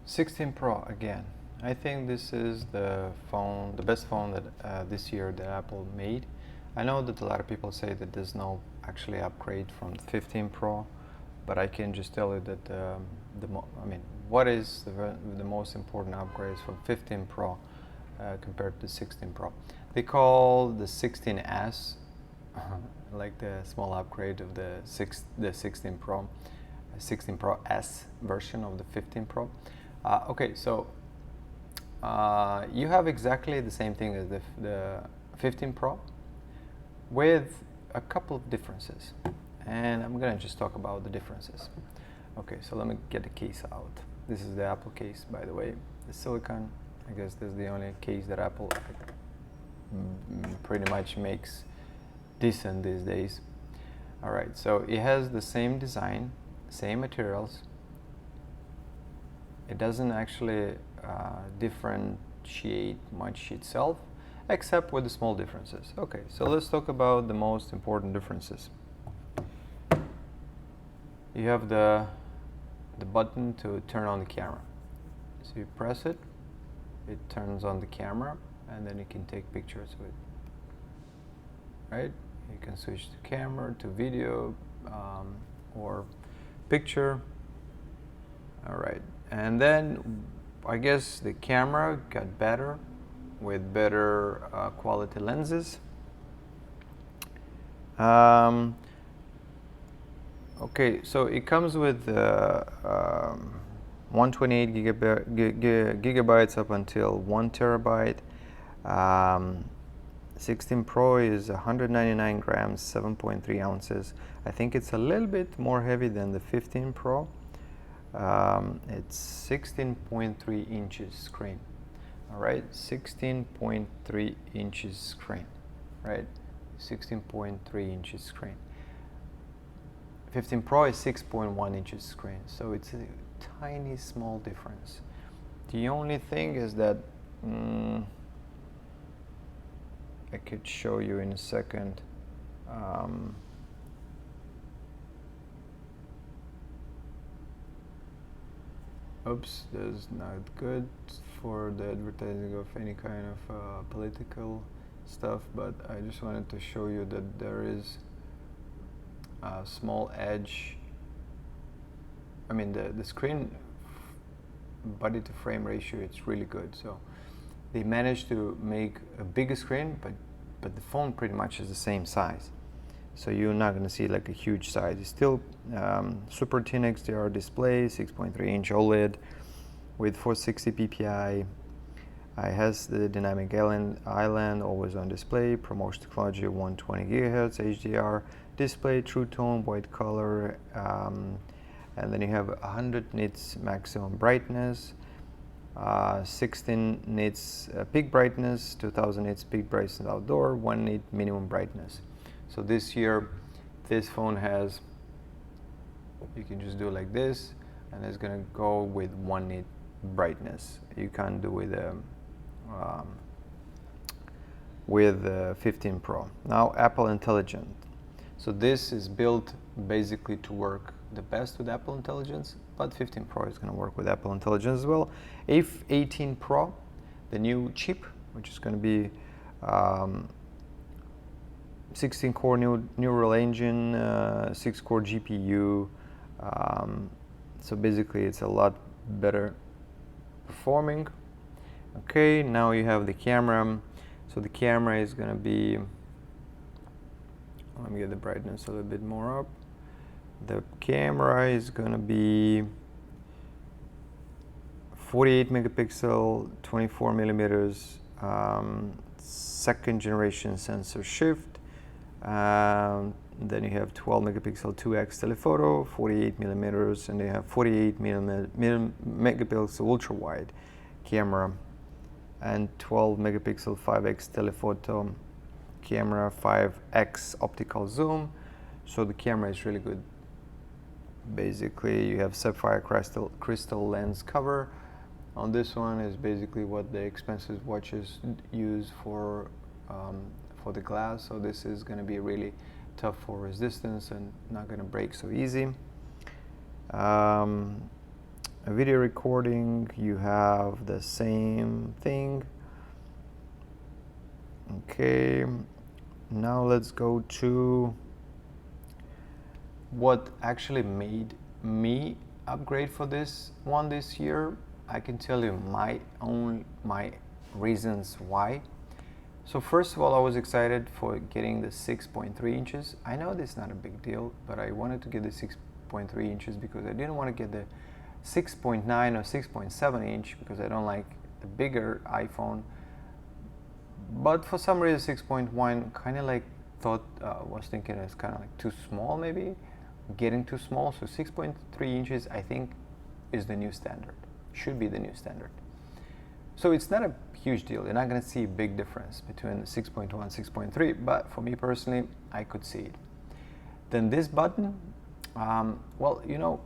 16 Pro again. I think this is the phone, the best phone that this year that Apple made. I know that a lot of people say that there's no actually upgrade from the 15 Pro, but I can just tell you that what is the most important upgrades from 15 Pro compared to 16 Pro? They call the 16S like the small upgrade of the 16 Pro, 16 Pro S version of the 15 Pro. Okay, so you have exactly the same thing as the 15 Pro with a couple of differences, and I'm gonna just talk about the differences. Okay, so let me get the case out. This is the Apple case, by the way. The silicone, I guess this is the only case that Apple pretty much makes decent these days. All right, so it has the same design, same materials. It doesn't actually differentiate much itself, except with the small differences. Okay, so let's talk about the most important differences. You have the button to turn on the camera. So you press it, it turns on the camera, and then you can take pictures with it. Right? You can switch to camera, to video, or picture. All right, and then I guess the camera got better with better quality lenses. Okay, so it comes with 128 gigabytes up until 1 terabyte. 16 Pro is 199 grams, 7.3 ounces. I think it's a little bit more heavy than the 15 Pro. It's 16.3 inches screen. All right, 16.3 inches screen, right? 16.3 inches screen. 15 Pro is 6.1 inches screen, so it's a tiny small difference. The only thing is that I could show you in a second. Oops, that's not good for the advertising of any kind of political stuff, but I just wanted to show you that there is a small edge. I mean, the screen body to frame ratio, it's really good. So they managed to make a bigger screen, but the phone pretty much is the same size. So you're not going to see like a huge size. It's still super thin XDR display, 6.3-inch OLED with 460 ppi. It has the dynamic island always on display, promotes technology 120 GHz HDR display, true tone, white color, and then you have 100 nits maximum brightness, 16 nits peak brightness, 2000 nits peak brightness outdoor, 1 nit minimum brightness. So this year, this phone has, you can just do like this, and it's gonna go with 1 nit brightness. You can't do with 15 Pro. Now Apple Intelligent. So this is built basically to work the best with Apple Intelligence, but 15 Pro is going to work with Apple Intelligence as well. 18 Pro, the new chip, which is going to be 16-core neural engine, 6-core GPU. So basically, it's a lot better performing. Okay, now you have the camera. So the camera is going to be, let me get the brightness a little bit more up. The camera is going to be 48 megapixel, 24 millimeters, second generation sensor shift. Then you have 12 megapixel 2x telephoto, 48 millimeters, and they have 48 megapixel ultra wide camera, and 12 megapixel 5x telephoto camera, 5x optical zoom. So the camera is really good. Basically, you have sapphire crystal lens cover. On this one is basically what the expensive watches use for the glass. So this is going to be really tough for resistance and not going to break so easy. A video recording, you have the same thing. Okay, now let's go to what actually made me upgrade for this one this year. I can tell you my reasons why. So first of all, I was excited for getting the 6.3 inches. I know this is not a big deal, but I wanted to get the 6.3 inches because I didn't want to get the 6.9 or 6.7 inch because I don't like the bigger iPhone. But for some reason 6.1 kind of like was thinking it's kind of like too small, maybe getting too small. So 6.3 inches I think is the new standard, should be the new standard. So it's not a huge deal. You're not going to see a big difference between the 6.1 and 6.3, but for me personally, I could see it. Then this button, well, you know,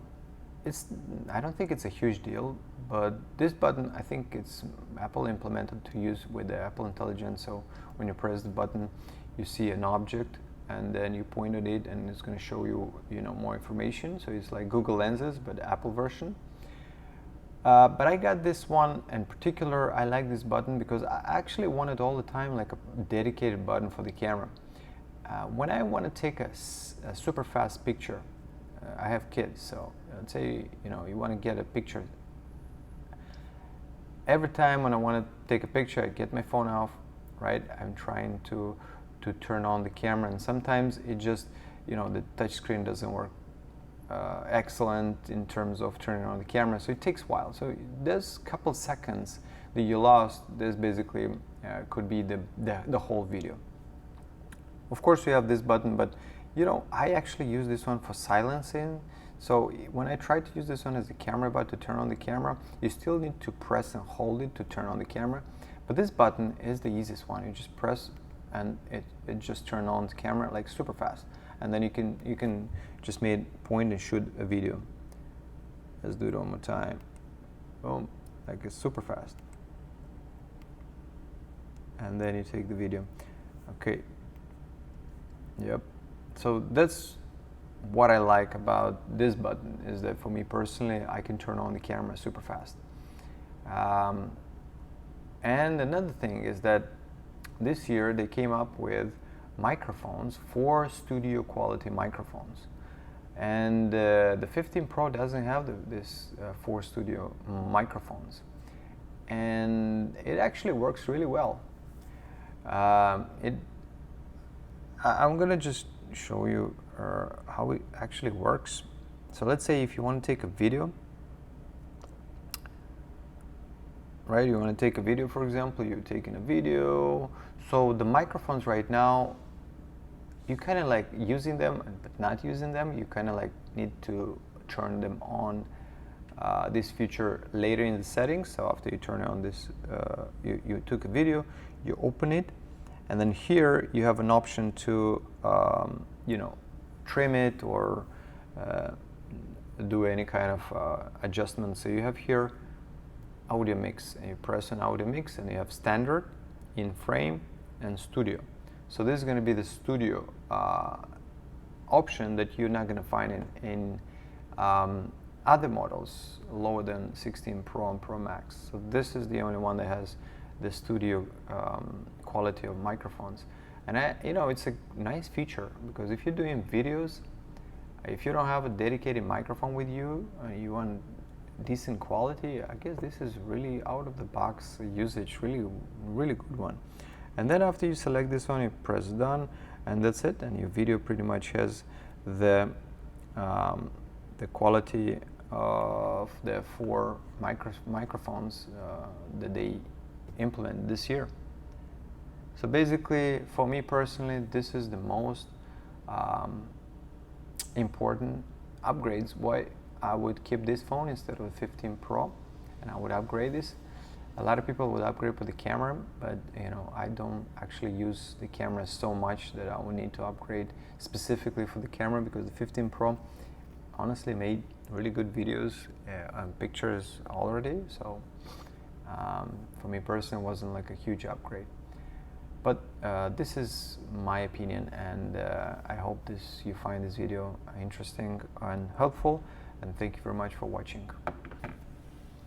I don't think it's a huge deal, but this button, I think it's Apple implemented to use with the Apple Intelligence. So when you press the button, you see an object, and then you point at it, and it's going to show you, more information. So it's like Google Lenses, but the Apple version. But I got this one in particular. I like this button because I actually wanted all the time like a dedicated button for the camera. When I want to take a super fast picture, I have kids, so let's say you want to get a picture. Every time when I want to take a picture, I get my phone off, right? I'm trying to turn on the camera, and sometimes it just the touch screen doesn't work excellent in terms of turning on the camera, so it takes a while. So there's a couple seconds that you lost. This basically could be the whole video. Of course, we have this button, but I actually use this one for silencing. So when I try to use this one as a camera button to turn on the camera, you still need to press and hold it to turn on the camera. But this button is the easiest one. You just press and it just turns on the camera like super fast. And then you can just point and shoot a video. Let's do it one more time. Boom, like it's super fast. And then you take the video. Okay. Yep. So that's what I like about this button, is that for me personally, I can turn on the camera super fast. And another thing is that this year they came up with microphones, 4 studio quality microphones, and the 15 Pro doesn't have this 4 studio microphones, and it actually works really well. I'm gonna just show you how it actually works. So let's say if you want to take a video, right? You want to take a video, for example, you're taking a video. So the microphones right now, you kind of like using them but not using them. You kind of like need to turn them on, this feature later in the settings. So after you turn on this, you took a video, you open it, and then here you have an option to trim it or do any kind of adjustment. So you have here audio mix, and you press on audio mix, and you have standard, in frame, and studio. So this is going to be the studio option that you're not going to find in other models lower than 16 Pro and Pro Max. So this is the only one that has the studio quality of microphones. And it's a nice feature, because if you're doing videos, if you don't have a dedicated microphone with you, you want decent quality, I guess this is really out of the box usage, really good one. And then after you select this one, you press done, and that's it, and your video pretty much has the quality of the 4 microphones that they implement this year. So basically, for me personally, this is the most important upgrades. Why I would keep this phone instead of the 15 Pro, and I would upgrade this. A lot of people would upgrade for the camera, but I don't actually use the camera so much that I would need to upgrade specifically for the camera, because the 15 Pro honestly made really good videos and pictures already. So for me personally, it wasn't like a huge upgrade. But this is my opinion, and I hope you find this video interesting and helpful, and thank you very much for watching.